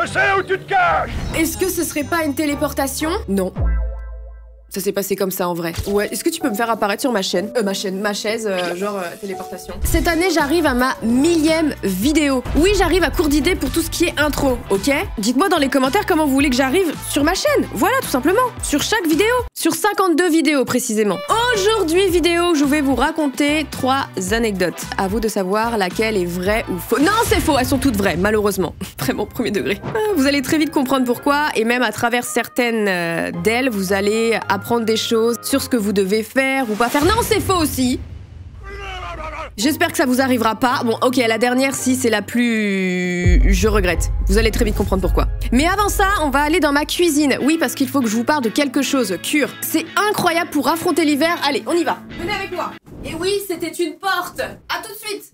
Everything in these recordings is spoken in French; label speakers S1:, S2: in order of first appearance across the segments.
S1: Je sais où tu te caches!
S2: Est-ce que ce serait pas une téléportation? Non. Ça s'est passé comme ça en vrai. Ouais, est-ce que tu peux me faire apparaître sur ma chaîne? Ma chaise, téléportation. Cette année, j'arrive à ma 1000e vidéo. Oui, j'arrive à court d'idées pour tout ce qui est intro, ok? Dites-moi dans les commentaires comment vous voulez que j'arrive sur ma chaîne. Voilà, tout simplement. Sur chaque vidéo. Sur 52 vidéos précisément. Aujourd'hui, vidéo, je vais vous raconter 3 anecdotes. À vous de savoir laquelle est vraie ou fausse. Non, c'est faux, elles sont toutes vraies, malheureusement. Vraiment premier degré. Vous allez très vite comprendre pourquoi, et même à travers certaines d'elles, vous allez apprendre des choses sur ce que vous devez faire ou pas faire. Non, c'est faux aussi. J'espère que ça vous arrivera pas. Bon, ok, la dernière, si, c'est la plus... Je regrette. Vous allez très vite comprendre pourquoi. Mais avant ça, on va aller dans ma cuisine. Oui, parce qu'il faut que je vous parle de quelque chose. Cure. C'est incroyable pour affronter l'hiver. Allez, on y va. Venez avec moi. Et oui, c'était une porte. À tout de suite.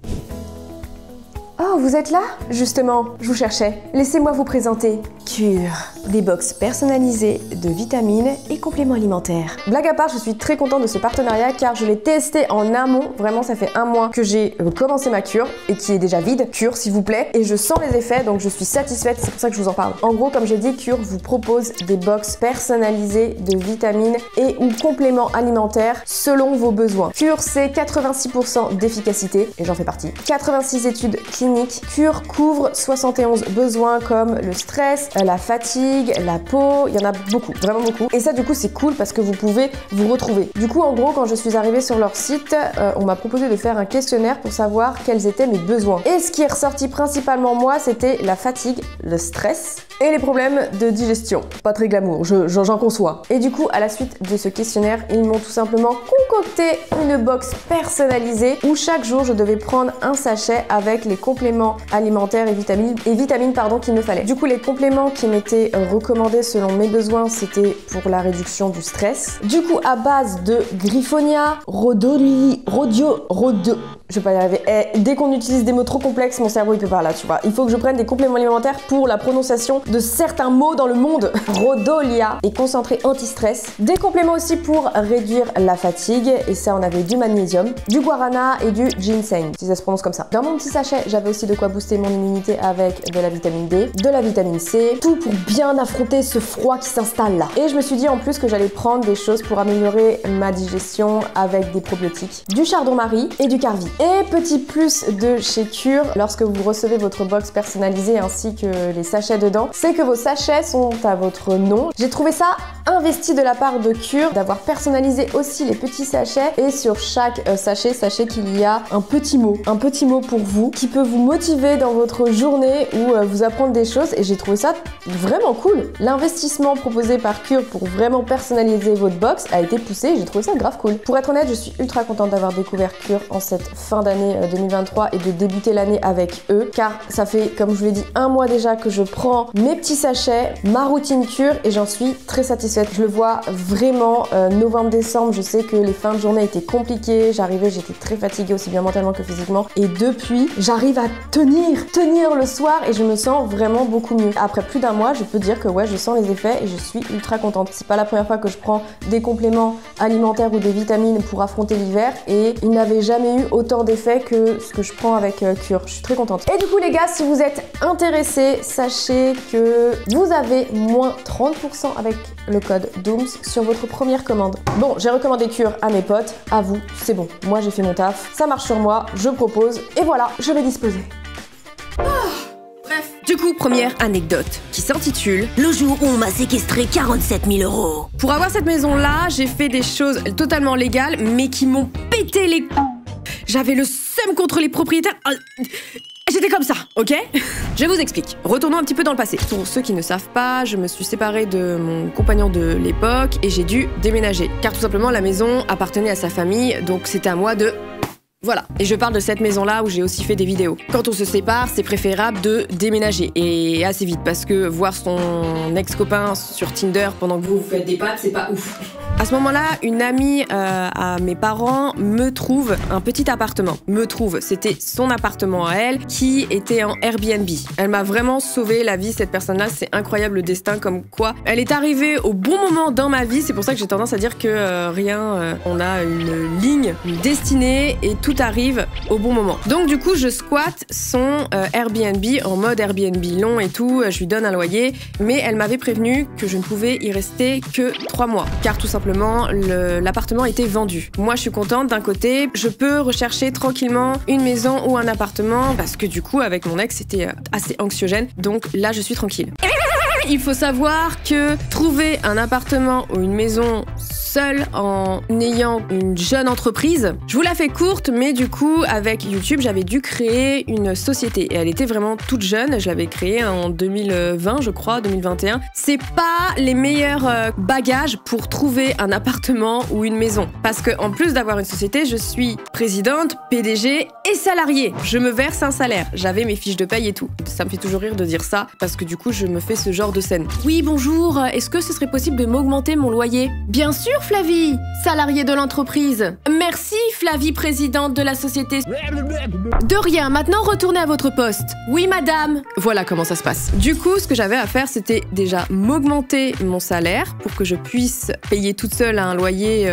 S3: Oh, vous êtes là? Justement, je vous cherchais. Laissez-moi vous présenter Cure, des box personnalisées de vitamines et compléments alimentaires. Blague à part, je suis très contente de ce partenariat car je l'ai testé en amont. Vraiment, ça fait un mois que j'ai commencé ma cure et qui est déjà vide. Cure, s'il vous plaît. Et je sens les effets, donc je suis satisfaite. C'est pour ça que je vous en parle. En gros, comme j'ai dit, Cure vous propose des box personnalisées de vitamines et ou compléments alimentaires selon vos besoins. Cure, c'est 86% d'efficacité et j'en fais partie. 86 études cliniques. Cure couvre 71 besoins comme le stress, la fatigue, la peau, il y en a beaucoup, vraiment beaucoup. Et ça du coup c'est cool parce que vous pouvez vous retrouver. Du coup en gros quand je suis arrivée sur leur site, on m'a proposé de faire un questionnaire pour savoir quels étaient mes besoins. Et ce qui est ressorti principalement moi, c'était la fatigue, le stress et les problèmes de digestion. Pas très glamour, j'en conçois. Et du coup à la suite de ce questionnaire, ils m'ont tout simplement concocté une box personnalisée où chaque jour je devais prendre un sachet avec les compléments alimentaires et vitamines qu'il me fallait. Du coup les compléments qui m'étaient recommandés selon mes besoins, c'était pour la réduction du stress. Du coup à base de Griffonia, je vais pas y arriver. Dès qu'on utilise des mots trop complexes, mon cerveau il peut pas là, tu vois. Il faut que je prenne des compléments alimentaires pour la prononciation de certains mots dans le monde. Rhodolia et concentré anti-stress. Des compléments aussi pour réduire la fatigue. Et ça, on avait du magnésium, du guarana et du ginseng, si ça se prononce comme ça. Dans mon petit sachet, j'avais aussi de quoi booster mon immunité avec de la vitamine D, de la vitamine C, tout pour bien affronter ce froid qui s'installe là. Et je me suis dit en plus que j'allais prendre des choses pour améliorer ma digestion avec des probiotiques, du chardon-marie et du carvi. Et petit plus de chez Cure, lorsque vous recevez votre box personnalisée ainsi que les sachets dedans, c'est que vos sachets sont à votre nom. J'ai trouvé ça investi de la part de Cure d'avoir personnalisé aussi les petits sachets et sur chaque sachet, sachez qu'il y a un petit mot pour vous qui peut vous motiver dans votre journée ou vous apprendre des choses et j'ai trouvé ça vraiment cool. L'investissement proposé par Cure pour vraiment personnaliser votre box a été poussé et j'ai trouvé ça grave cool. Pour être honnête, je suis ultra contente d'avoir découvert Cure en cette fin d'année 2023 et de débuter l'année avec eux car ça fait, comme je vous l'ai dit, un mois déjà que je prends mes petits sachets, ma routine Cure et j'en suis très satisfaite. Je le vois vraiment, novembre-décembre, je sais que les fins de journée étaient compliquées, j'étais très fatiguée aussi bien mentalement que physiquement et depuis, j'arrive à tenir le soir et je me sens vraiment beaucoup mieux. Après plus d'un mois, je peux dire que ouais, je sens les effets et je suis ultra contente. C'est pas la première fois que je prends des compléments alimentaires ou des vitamines pour affronter l'hiver et il n'avait jamais eu autant d'effets que ce que je prends avec Cure. Je suis très contente. Et du coup les gars, si vous êtes intéressés, sachez que vous avez moins 30% avec le code DOOMS sur votre première commande. Bon, j'ai recommandé Cure à mes potes, à vous, c'est bon. Moi j'ai fait mon taf, ça marche sur moi, je propose et voilà, je vais disposer.
S2: Bref, du coup, première anecdote qui s'intitule
S4: Le jour où on m'a séquestré 47 000 €.
S2: Pour avoir cette maison-là, j'ai fait des choses totalement légales, mais qui m'ont pété les... J'avais le seum contre les propriétaires. J'étais comme ça, ok? Je vous explique. Retournons un petit peu dans le passé. Pour ceux qui ne savent pas, je me suis séparée de mon compagnon de l'époque et j'ai dû déménager. Car tout simplement, la maison appartenait à sa famille, donc c'était à moi de... Voilà. Et je parle de cette maison-là où j'ai aussi fait des vidéos. Quand on se sépare, c'est préférable de déménager. Et assez vite, parce que voir son ex-copain sur Tinder pendant que vous faites des pâtes, c'est pas ouf. À ce moment-là, une amie à mes parents me trouve un petit appartement. C'était son appartement à elle qui était en Airbnb. Elle m'a vraiment sauvé la vie, cette personne-là. C'est incroyable le destin, comme quoi elle est arrivée au bon moment dans ma vie. C'est pour ça que j'ai tendance à dire que on a une ligne, une destinée et tout arrive au bon moment. Donc du coup, je squatte son Airbnb en mode Airbnb long et tout. Je lui donne un loyer, mais elle m'avait prévenu que je ne pouvais y rester que 3 mois, car tout simplement l'appartement était vendu. Moi, je suis contente d'un côté, je peux rechercher tranquillement une maison ou un appartement parce que du coup, avec mon ex, c'était assez anxiogène. Donc là, je suis tranquille. Il faut savoir que trouver un appartement ou une maison seule en ayant une jeune entreprise, je vous la fais courte, mais du coup, avec YouTube, j'avais dû créer une société. Et elle était vraiment toute jeune. Je l'avais créée en 2020, je crois, 2021. C'est pas les meilleurs bagages pour trouver un appartement ou une maison. Parce que en plus d'avoir une société, je suis présidente, PDG et salariée. Je me verse un salaire. J'avais mes fiches de paye et tout. Ça me fait toujours rire de dire ça, parce que du coup, je me fais ce genre de scène. Oui, bonjour, est-ce que ce serait possible de m'augmenter mon loyer? Bien sûr, Flavie, salariée de l'entreprise. Merci, Flavie, présidente de la société. De rien, maintenant retournez à votre poste. Oui, madame. Voilà comment ça se passe. Du coup, ce que j'avais à faire, c'était déjà m'augmenter mon salaire pour que je puisse payer toute seule un loyer,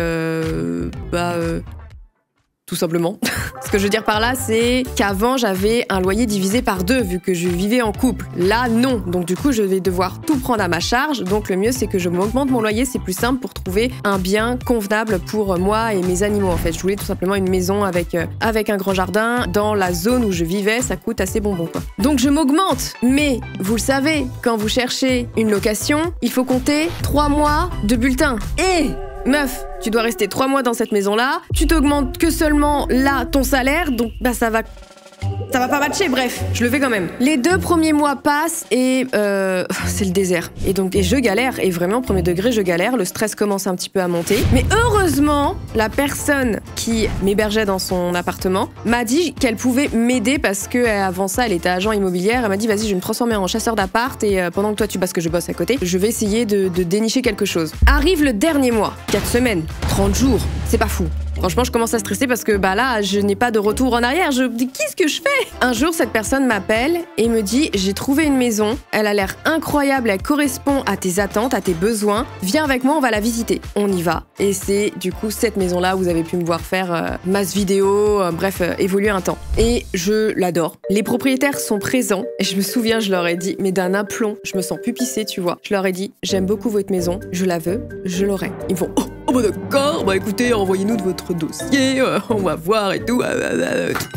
S2: tout simplement. Ce que je veux dire par là, c'est qu'avant, j'avais un loyer divisé par 2, vu que je vivais en couple. Là, non. Donc du coup, je vais devoir tout prendre à ma charge. Donc le mieux, c'est que je m'augmente mon loyer. C'est plus simple pour trouver un bien convenable pour moi et mes animaux, en fait. Je voulais tout simplement une maison avec un grand jardin. Dans la zone où je vivais, ça coûte assez bonbon, quoi. Donc je m'augmente. Mais, vous le savez, quand vous cherchez une location, il faut compter 3 mois de bulletin. Et... meuf, tu dois rester 3 mois dans cette maison-là, tu t'augmentes que seulement là ton salaire, donc ça va pas matcher, bref, je le fais quand même. Les 2 premiers mois passent et c'est le désert. Et je galère, et vraiment, premier degré, je galère, le stress commence un petit peu à monter. Mais heureusement, la personne qui m'hébergeait dans son appartement m'a dit qu'elle pouvait m'aider parce que avant ça, elle était agent immobilière. Elle m'a dit, vas-y, je vais me transformer en chasseur d'appart et pendant que toi tu parce que je bosse à côté, je vais essayer de dénicher quelque chose. Arrive le dernier mois, 4 semaines, 30 jours, c'est pas fou. Franchement, je commence à stresser parce que là, je n'ai pas de retour en arrière. Je me dis, qu'est-ce que je fais? Un jour, cette personne m'appelle et me dit, j'ai trouvé une maison, elle a l'air incroyable, elle correspond à tes attentes, à tes besoins. Viens avec moi, on va la visiter. On y va. Et c'est du coup cette maison-là, vous avez pu me voir faire masse vidéo, évoluer un temps. Et je l'adore. Les propriétaires sont présents et je me souviens, je leur ai dit, mais d'un aplomb, je me sens pupissée, tu vois. Je leur ai dit, j'aime beaucoup votre maison, je la veux, je l'aurai. Ils me font, oh d'accord, écoutez, envoyez-nous de votre dossier, on va voir et tout.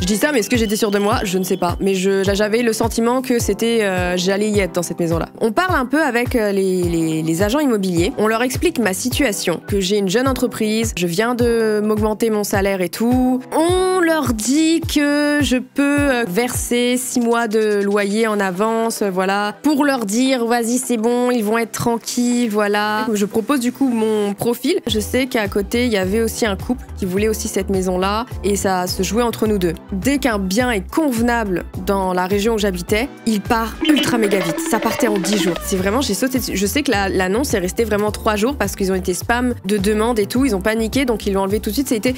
S2: Je dis ça, mais est-ce que j'étais sûre de moi? Je ne sais pas. Mais j'avais le sentiment que c'était j'allais y être dans cette maison-là. On parle un peu avec les agents immobiliers. On leur explique ma situation, que j'ai une jeune entreprise, je viens de m'augmenter mon salaire et tout. On leur dit que je peux verser 6 mois de loyer en avance, voilà, pour leur dire, vas-y, c'est bon, ils vont être tranquilles, voilà. Je propose du coup mon profil. Je sais qu'à côté, il y avait aussi un couple qui voulait aussi cette maison-là et ça se jouait entre nous deux. Dès qu'un bien est convenable dans la région où j'habitais, il part ultra méga vite. Ça partait en 10 jours. C'est vraiment, j'ai sauté dessus. Je sais que l'annonce est restée vraiment 3 jours parce qu'ils ont été spam de demandes et tout. Ils ont paniqué, donc ils l'ont enlevé tout de suite. Ça a été...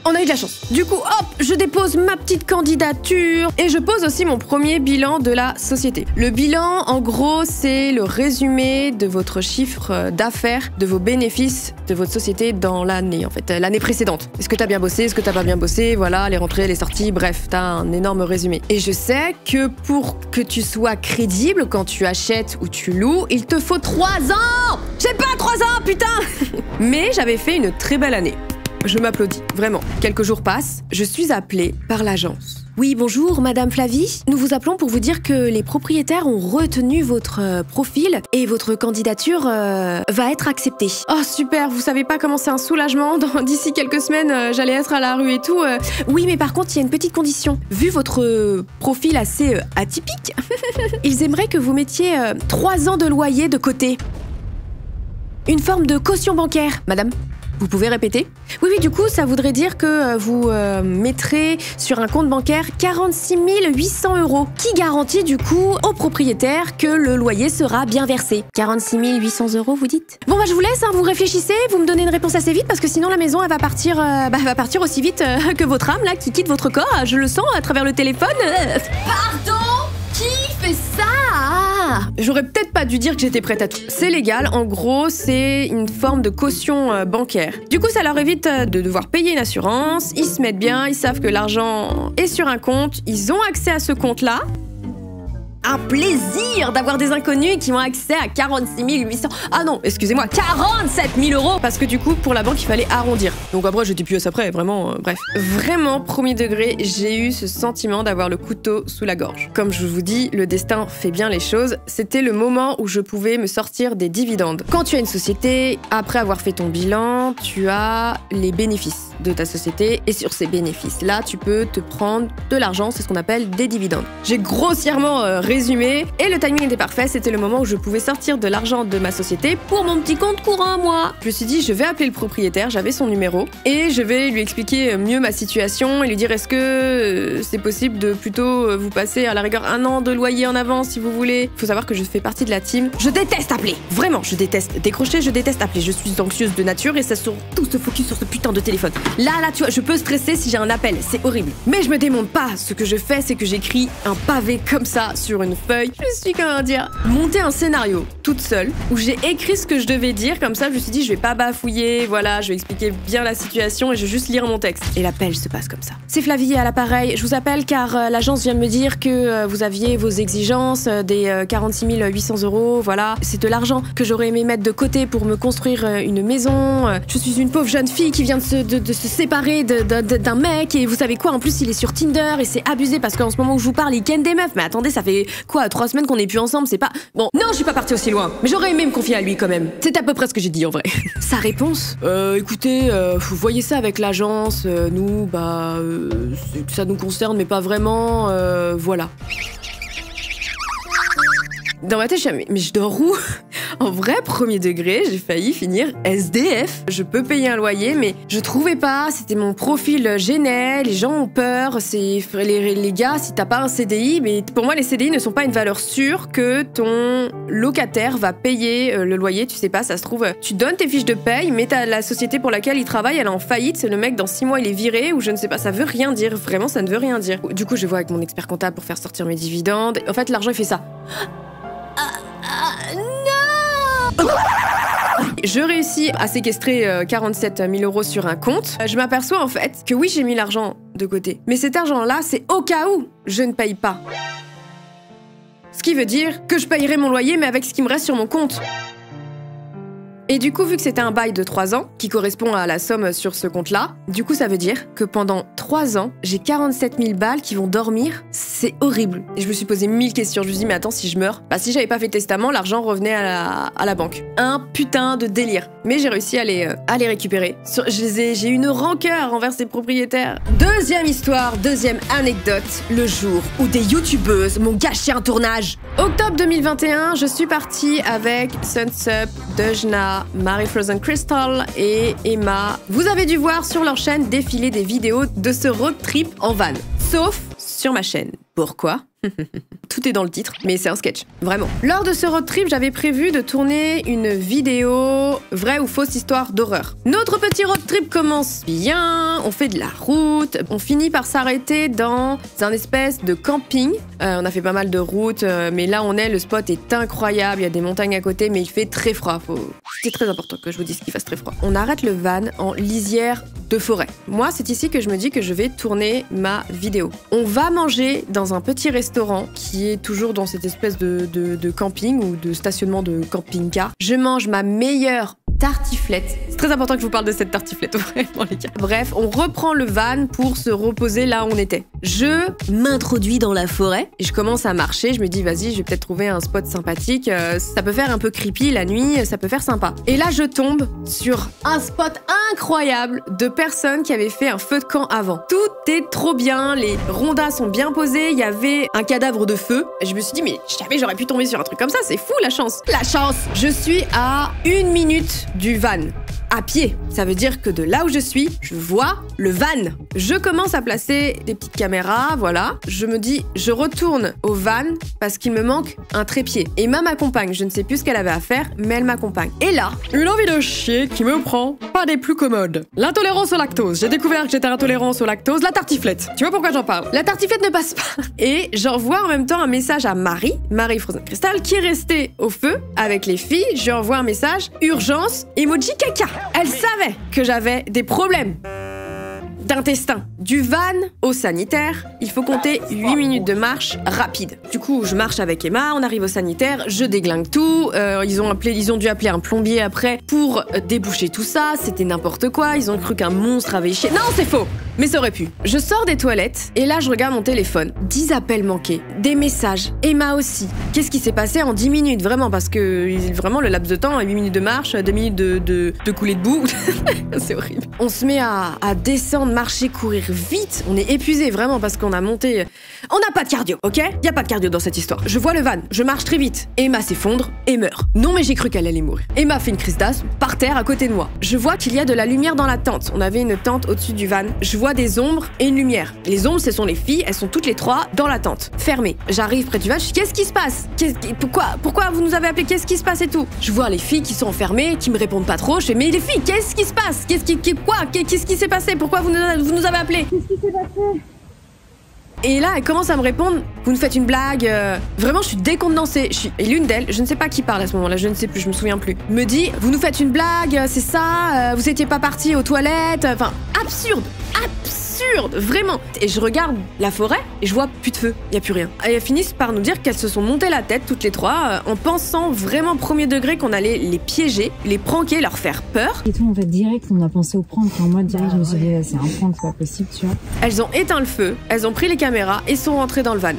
S2: On a eu de la chance. Du coup, hop, je dépose ma petite candidature et je pose aussi mon premier bilan de la société. Le bilan, en gros, c'est le résumé de votre chiffre d'affaires, de vos bénéfices de votre société dans l'année, en fait, l'année précédente. Est-ce que t'as bien bossé? Est-ce que t'as pas bien bossé? Voilà, les rentrées, les sorties, bref, t'as un énorme résumé. Et je sais que pour que tu sois crédible quand tu achètes ou tu loues, il te faut 3 ans! J'ai pas 3 ans, putain! Mais j'avais fait une très belle année. Je m'applaudis, vraiment. Quelques jours passent, je suis appelée par l'agence. Oui, bonjour, Madame Flavie. Nous vous appelons pour vous dire que les propriétaires ont retenu votre profil et votre candidature va être acceptée. Oh, super, vous savez pas comment c'est un soulagement. D'ici quelques semaines, j'allais être à la rue et tout. Oui, mais par contre, il y a une petite condition. Vu votre profil assez atypique, ils aimeraient que vous mettiez 3 ans de loyer de côté. Une forme de caution bancaire, madame. Vous pouvez répéter? Oui, du coup, ça voudrait dire que vous mettrez sur un compte bancaire 46 800 €. Qui garantit du coup au propriétaire que le loyer sera bien versé? 46 800 €, vous dites? Bon, je vous laisse, hein, vous réfléchissez, vous me donnez une réponse assez vite parce que sinon la maison, elle va partir, aussi vite que votre âme, là, qui quitte votre corps. Je le sens à travers le téléphone. Pardon? Qui fait ça? J'aurais peut-être pas dû dire que j'étais prête à tout. C'est légal, en gros, c'est une forme de caution bancaire. Du coup, ça leur évite de devoir payer une assurance, ils se mettent bien, ils savent que l'argent est sur un compte, ils ont accès à ce compte-là. Un plaisir d'avoir des inconnus qui ont accès à 46 800... Ah non, excusez-moi, 47 000 €. Parce que du coup, pour la banque, il fallait arrondir. Donc après, j'étais plus à ça près, vraiment, bref. Vraiment, premier degré, j'ai eu ce sentiment d'avoir le couteau sous la gorge. Comme je vous dis, le destin fait bien les choses. C'était le moment où je pouvais me sortir des dividendes. Quand tu as une société, après avoir fait ton bilan, tu as les bénéfices de ta société. Et sur ces bénéfices-là, tu peux te prendre de l'argent, c'est ce qu'on appelle des dividendes. J'ai grossièrement résumé, et le timing était parfait, c'était le moment où je pouvais sortir de l'argent de ma société pour mon petit compte courant, moi. Je me suis dit, je vais appeler le propriétaire, j'avais son numéro, et je vais lui expliquer mieux ma situation et lui dire est-ce que c'est possible de plutôt vous passer à la rigueur 1 an de loyer en avance si vous voulez. Faut savoir que je fais partie de la team. Je déteste appeler, vraiment, je déteste décrocher, je déteste appeler. Je suis anxieuse de nature et ça se tout se focus sur ce putain de téléphone. Là, tu vois, je peux stresser si j'ai un appel, c'est horrible. Mais je me démonte pas, ce que je fais, c'est que j'écris un pavé comme ça sur une feuille. Je suis, comment dire, monter un scénario toute seule où j'ai écrit ce que je devais dire, comme ça je me suis dit je vais pas bafouiller, voilà, je vais expliquer bien la situation et je vais juste lire mon texte. Et l'appel se passe comme ça. C'est Flavie à l'appareil, je vous appelle car l'agence vient de me dire que vous aviez vos exigences, des 46 800 €, voilà. C'est de l'argent que j'aurais aimé mettre de côté pour me construire une maison. Je suis une pauvre jeune fille qui vient de se séparer d'un mec et vous savez quoi, en plus il est sur Tinder et c'est abusé parce qu'en ce moment où je vous parle il ken des meufs. Mais attendez, ça fait quoi, 3 semaines qu'on est plus ensemble, c'est pas... Bon, non, je suis pas partie aussi loin, mais j'aurais aimé me confier à lui quand même. C'est à peu près ce que j'ai dit en vrai. Sa réponse? Écoutez, vous voyez ça avec l'agence, nous, ça nous concerne mais pas vraiment, voilà. Dans ma tête, mais je dors où? En vrai, premier degré, j'ai failli finir SDF. Je peux payer un loyer, mais je trouvais pas, c'était mon profil gênait, les gens ont peur, c'est les gars, si t'as pas un CDI, mais pour moi, les CDI ne sont pas une valeur sûre que ton locataire va payer le loyer, tu sais pas, ça se trouve, tu donnes tes fiches de paye, mais la société pour laquelle il travaille, elle est en faillite, c'est le mec, dans 6 mois, il est viré, ou je ne sais pas, ça veut rien dire, vraiment, ça ne veut rien dire. Du coup, je vois avec mon expert comptable pour faire sortir mes dividendes. En fait, l'argent, il fait ça. Non! Je réussis à séquestrer 47 000 € sur un compte. Je m'aperçois en fait que oui, j'ai mis l'argent de côté. Mais cet argent-là, c'est au cas où je ne paye pas. Ce qui veut dire que je payerai mon loyer, mais avec ce qui me reste sur mon compte. Et du coup, vu que c'était un bail de 3 ans, qui correspond à la somme sur ce compte-là, du coup, ça veut dire que pendant 3 ans, j'ai 47 000 balles qui vont dormir. C'est horrible. Et je me suis posé 1000 questions. Je me suis dit, mais attends, si je meurs, si j'avais pas fait testament, l'argent revenait à la banque. Un putain de délire. Mais j'ai réussi à les récupérer. J'ai une rancœur envers ces propriétaires. Deuxième histoire, deuxième anecdote. Le jour où des youtubeuses m'ont gâché un tournage. Octobre 2021, je suis partie avec Sunsup, Dejna, Marie Frozen Crystal et Emma. Vous avez dû voir sur leur chaîne défiler des vidéos de ce road trip en van. Sauf sur ma chaîne. Pourquoi? Tout est dans le titre, mais c'est un sketch, vraiment. Lors de ce road trip, j'avais prévu de tourner une vidéo vraie ou fausse histoire d'horreur. Notre petit road trip commence bien, on fait de la route, on finit par s'arrêter dans un espèce de camping. On a fait pas mal de routes, mais là on est, le spot est incroyable, il y a des montagnes à côté, mais il fait très froid. C'est très important que je vous dise qu'il fasse très froid. On arrête le van en lisière de forêt. Moi, c'est ici que je me dis que je vais tourner ma vidéo. On va manger dans un petit restaurant qui est toujours dans cette espèce de camping ou de stationnement de camping-car. Je mange ma meilleure tartiflette. C'est très important que je vous parle de cette tartiflette, vraiment les gars. Bref, on reprend le van pour se reposer là où on était. Je m'introduis dans la forêt et je commence à marcher. Je me dis, vas-y, je vais peut-être trouver un spot sympathique. Ça peut faire un peu creepy la nuit, ça peut faire sympa. Et là, je tombe sur un spot incroyable de personnes qui avaient fait un feu de camp avant. Tout est trop bien, les rondas sont bien posés, il y avait un cadavre de feu. Et je me suis dit, mais jamais j'aurais pu tomber sur un truc comme ça, c'est fou la chance. La chance! Je suis à 1 minute du van. à pied. Ça veut dire que de là où je suis, je vois le van. Je commence à placer des petites caméras, voilà. Je me dis, je retourne au van parce qu'il me manque un trépied. Emma m'accompagne. Je ne sais plus ce qu'elle avait à faire, mais elle m'accompagne. Et là, une envie de chier qui me prend, pas des plus commodes. L'intolérance au lactose. J'ai découvert que j'étais intolérante au lactose. La tartiflette. Tu vois pourquoi j'en parle? La tartiflette ne passe pas. Et j'envoie en même temps un message à Marie Frozen Crystal, qui est restée au feu avec les filles. Je lui envoie un message, urgence, emoji caca. Elle savait que j'avais des problèmes d'intestin. Du van au sanitaire, il faut compter 8 minutes de marche rapide. Du coup, je marche avec Emma, on arrive au sanitaire, je déglingue tout. Ils ont dû appeler un plombier après pour déboucher tout ça. C'était n'importe quoi. Ils ont cru qu'un monstre avait chié. Non, c'est faux, mais ça aurait pu. Je sors des toilettes et là, je regarde mon téléphone. 10 appels manqués, des messages. Emma aussi. Qu'est-ce qui s'est passé en 10 minutes, vraiment? Parce que vraiment, le laps de temps, 8 minutes de marche, 2 minutes de couler debout. C'est horrible. On se met à descendre, marcher, courir vite. On est épuisé vraiment parce qu'on a monté. On n'a pas de cardio, ok? Y a pas de cardio dans cette histoire. Je vois le van, je marche très vite. Emma s'effondre et meurt. Non, mais j'ai cru qu'elle allait mourir. Emma fait une crise d'asthme par terre à côté de moi. Je vois qu'il y a de la lumière dans la tente. On avait une tente au-dessus du van. Je vois des ombres et une lumière. Les ombres, ce sont les filles. Elles sont toutes les trois dans la tente, fermée. J'arrive près du van. Je dis, qu'est-ce qui se passe? Pourquoi vous nous avez appelé? Qu'est-ce qui se passe et tout? Je vois les filles qui sont enfermées, qui me répondent pas trop. Je fais, mais les filles, qu'est-ce qui se passe? Qu'est-ce qui s'est passé? Pourquoi vous nous avez appelé?
S1: Qu'est-ce qui s'est passé?
S2: Et là, elle commence à me répondre, vous nous faites une blague. Vraiment, je suis décontenancée. Et l'une d'elles, je ne sais pas qui parle à ce moment-là, je ne sais plus, je me souviens plus, me dit, vous nous faites une blague, c'est ça, vous étiez pas partis aux toilettes. Enfin, absurde, vraiment. Et je regarde la forêt et je vois plus de feu, y a plus rien. Et elles finissent par nous dire qu'elles se sont montées la tête toutes les trois en pensant vraiment premier degré qu'on allait les piéger, les pranker, leur faire peur.
S1: Et tout, en fait, direct, on a pensé au prank. Enfin, moi, direct, je me suis dit, c'est un prank, c'est pas possible, tu vois.
S2: Elles ont éteint le feu, elles ont pris les caméras et sont rentrées dans le van.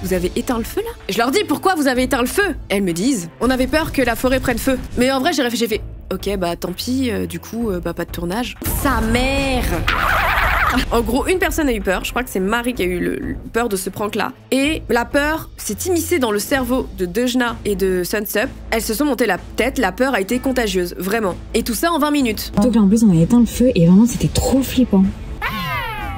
S2: Vous avez éteint le feu là? Je leur dis, pourquoi vous avez éteint le feu? Elles me disent, on avait peur que la forêt prenne feu. Mais en vrai, j'ai réfléchi, j'ai fait, ok, bah tant pis, du coup, pas de tournage. Sa mère! En gros, une personne a eu peur, je crois que c'est Marie qui a eu peur de ce prank-là. Et la peur s'est immiscée dans le cerveau de Dejna et de Sunsup. Elles se sont montées la tête, la peur a été contagieuse, vraiment. Et tout ça en 20 minutes.
S1: Donc là, en plus, on a éteint le feu et vraiment, c'était trop flippant.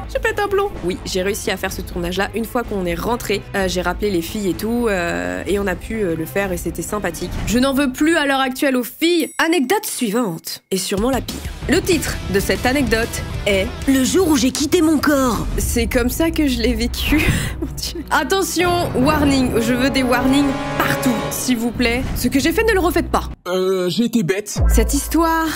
S2: Je pète un plomb. Oui, j'ai réussi à faire ce tournage-là. Une fois qu'on est rentré, j'ai rappelé les filles et tout, et on a pu le faire et c'était sympathique. Je n'en veux plus à l'heure actuelle aux filles. Anecdote suivante, et sûrement la pire. Le titre de cette anecdote est «
S4: Le jour où j'ai quitté mon corps ».
S2: C'est comme ça que je l'ai vécu. Mon Dieu. Attention, warning, je veux des warnings partout, s'il vous plaît. Ce que j'ai fait, ne le refaites pas.
S5: J'ai été bête.
S2: Cette histoire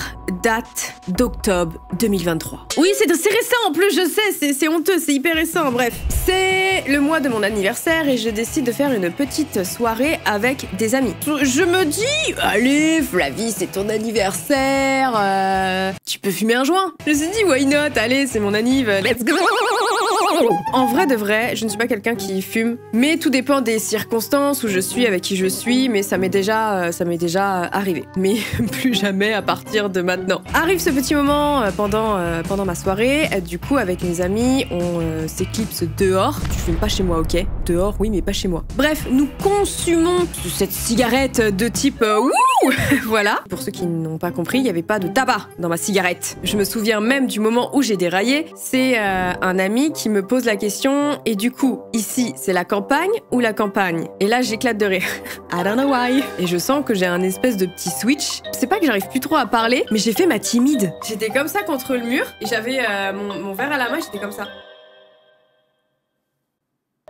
S2: date d'octobre 2023. Oui, c'est récent en plus, je sais, c'est honteux, c'est hyper récent, bref. C'est le mois de mon anniversaire et je décide de faire une petite soirée avec des amis. Je me dis, allez Flavie, c'est ton anniversaire, tu peux fumer un joint. Je me suis dit, why not, allez, c'est mon anniv, let's go. En vrai de vrai, je ne suis pas quelqu'un qui fume, mais tout dépend des circonstances où je suis, avec qui je suis, mais ça m'est déjà arrivé. Mais plus jamais à partir de maintenant. Arrive ce petit moment pendant ma soirée, du coup avec mes amis, on s'éclipse dehors. Tu fumes pas chez moi, ok? Dehors, oui, mais pas chez moi. Bref, nous consumons cette cigarette de type wouh. Voilà. Pour ceux qui n'ont pas compris, il n'y avait pas de tabac dans ma cigarette. Je me souviens même du moment où j'ai déraillé. C'est un ami qui me pose la question, et du coup, ici, c'est la campagne ou la campagne? Et là, j'éclate de rire. I don't know why. Et je sens que j'ai un espèce de petit switch. C'est pas que j'arrive plus trop à parler, mais j'ai fait ma timide. J'étais comme ça contre le mur, et j'avais mon verre à la main, j'étais comme ça.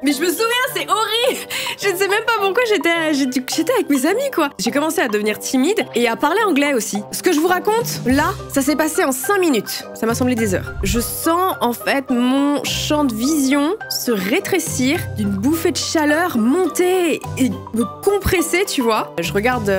S2: Mais je me souviens, c'est horrible. Je ne sais même pas pourquoi j'étais avec mes amis, quoi. J'ai commencé à devenir timide et à parler anglais aussi. Ce que je vous raconte, là, ça s'est passé en 5 minutes. Ça m'a semblé des heures. Je sens, en fait, mon champ de vision se rétrécir, d'une bouffée de chaleur monter et me compresser, tu vois. Je regarde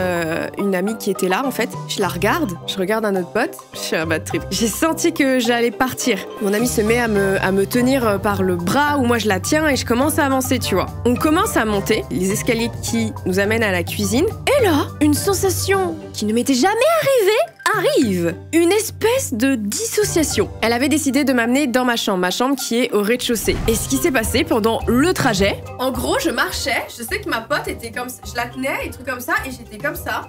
S2: une amie qui était là, en fait. Je la regarde. Je regarde un autre pote. Je suis un bad trip. J'ai senti que j'allais partir. Mon amie se met à me tenir par le bras, ou moi je la tiens et je commence à avancer, tu vois. On commence à monter les escaliers qui nous amènent à la cuisine. Et là, une sensation qui ne m'était jamais arrive. Une espèce de dissociation. Elle avait décidé de m'amener dans ma chambre qui est au rez-de-chaussée. Et ce qui s'est passé pendant le trajet, en gros, je marchais, je sais que ma pote était comme ça, je la tenais et trucs comme ça, et j'étais comme ça.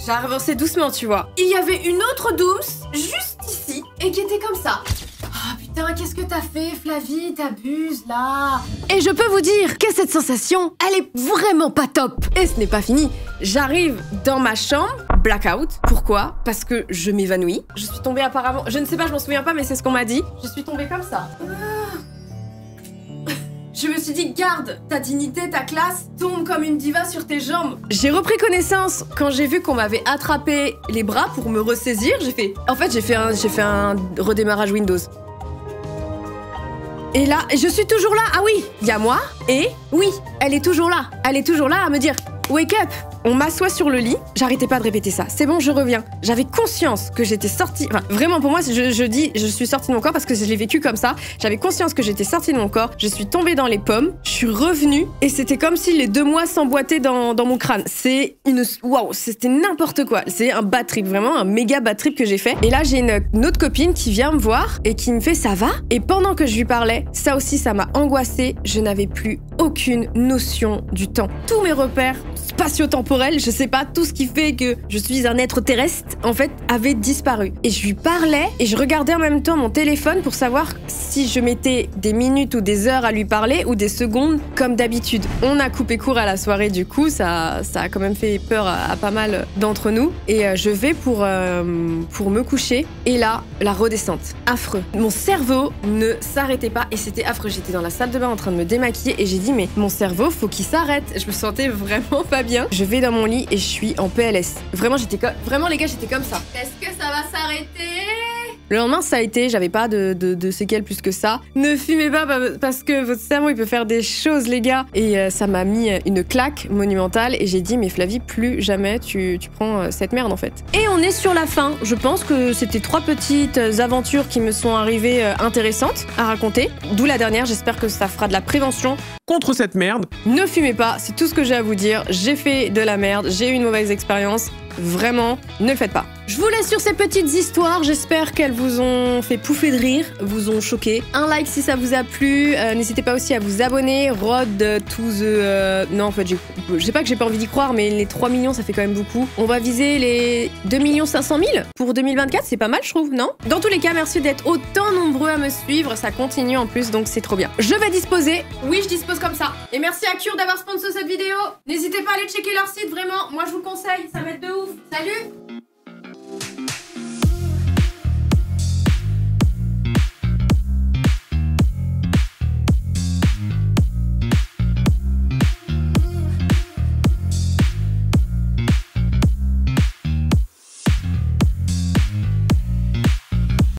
S2: J'ai avancé doucement, tu vois. Il y avait une autre Dooms juste ici et qui était comme ça. Ah putain, qu'est-ce que t'as fait, Flavie? T'abuses là. Et je peux vous dire que cette sensation, elle est vraiment pas top. Et ce n'est pas fini. J'arrive dans ma chambre, blackout. Pourquoi? Parce que je m'évanouis. Je suis tombée apparemment, je ne sais pas, je m'en souviens pas, mais c'est ce qu'on m'a dit. Je suis tombée comme ça. Je me suis dit, garde ta dignité, ta classe, tombe comme une diva sur tes jambes. J'ai repris connaissance quand j'ai vu qu'on m'avait attrapé les bras pour me ressaisir. J'ai fait un redémarrage Windows. Et là, je suis toujours là. Ah oui, il y a moi et oui, elle est toujours là. Elle est toujours là à me dire, wake up. On m'assoit sur le lit, j'arrêtais pas de répéter ça. C'est bon, je reviens. J'avais conscience que j'étais sortie... Enfin, vraiment, pour moi, je dis je suis sortie de mon corps parce que je l'ai vécu comme ça. J'avais conscience que j'étais sortie de mon corps. Je suis tombée dans les pommes. Je suis revenue. Et c'était comme si les 2 mois s'emboîtaient dans mon crâne. C'est une... Waouh, c'était n'importe quoi. C'est un bad trip, vraiment un méga bad trip que j'ai fait. Et là, j'ai une autre copine qui vient me voir et qui me fait « ça va ?» Et pendant que je lui parlais, ça aussi, ça m'a angoissée. Je n'avais plus aucune notion du temps. Tous mes repères spatio-temporels, je sais pas, tout ce qui fait que je suis un être terrestre, en fait, avait disparu. Et je lui parlais et je regardais en même temps mon téléphone pour savoir si je mettais des minutes ou des heures à lui parler ou des secondes comme d'habitude. On a coupé court à la soirée du coup, ça a quand même fait peur à pas mal d'entre nous. Et je vais pour me coucher et là, la redescente. Affreux. Mon cerveau ne s'arrêtait pas et c'était affreux. J'étais dans la salle de bain en train de me démaquiller et j'ai dit mais mon cerveau, faut qu'il s'arrête. Je me sentais vraiment pas bien. Je vais dans mon lit et je suis en PLS. Vraiment, vraiment les gars, j'étais comme ça. Est-ce que ça va s'arrêter? Le lendemain, ça a été, j'avais pas de séquelles plus que ça. Ne fumez pas parce que votre cerveau, il peut faire des choses, les gars. Et ça m'a mis une claque monumentale et j'ai dit, mais Flavie, plus jamais tu prends cette merde, en fait. Et on est sur la fin. Je pense que c'était 3 petites aventures qui me sont arrivées intéressantes à raconter. D'où la dernière, j'espère que ça fera de la prévention
S5: contre cette merde.
S2: Ne fumez pas, c'est tout ce que j'ai à vous dire. J'ai fait de la merde, j'ai eu une mauvaise expérience. Vraiment, ne le faites pas. Je vous laisse sur ces petites histoires. J'espère qu'elles vous ont fait pouffer de rire, vous ont choqué. Un like si ça vous a plu. N'hésitez pas aussi à vous abonner. Road to the... Non, en fait, je sais pas que j'ai pas envie d'y croire, mais les 3 millions, ça fait quand même beaucoup. On va viser les 2 500 000 pour 2024. C'est pas mal, je trouve, non? Dans tous les cas, merci d'être autant nombreux à me suivre. Ça continue en plus, donc c'est trop bien. Je vais disposer. Oui, je dispose comme ça. Et merci à Cure d'avoir sponsor cette vidéo. N'hésitez pas à aller checker leur site, vraiment. Moi, je vous le conseille. Ça va être de ouf. Salut!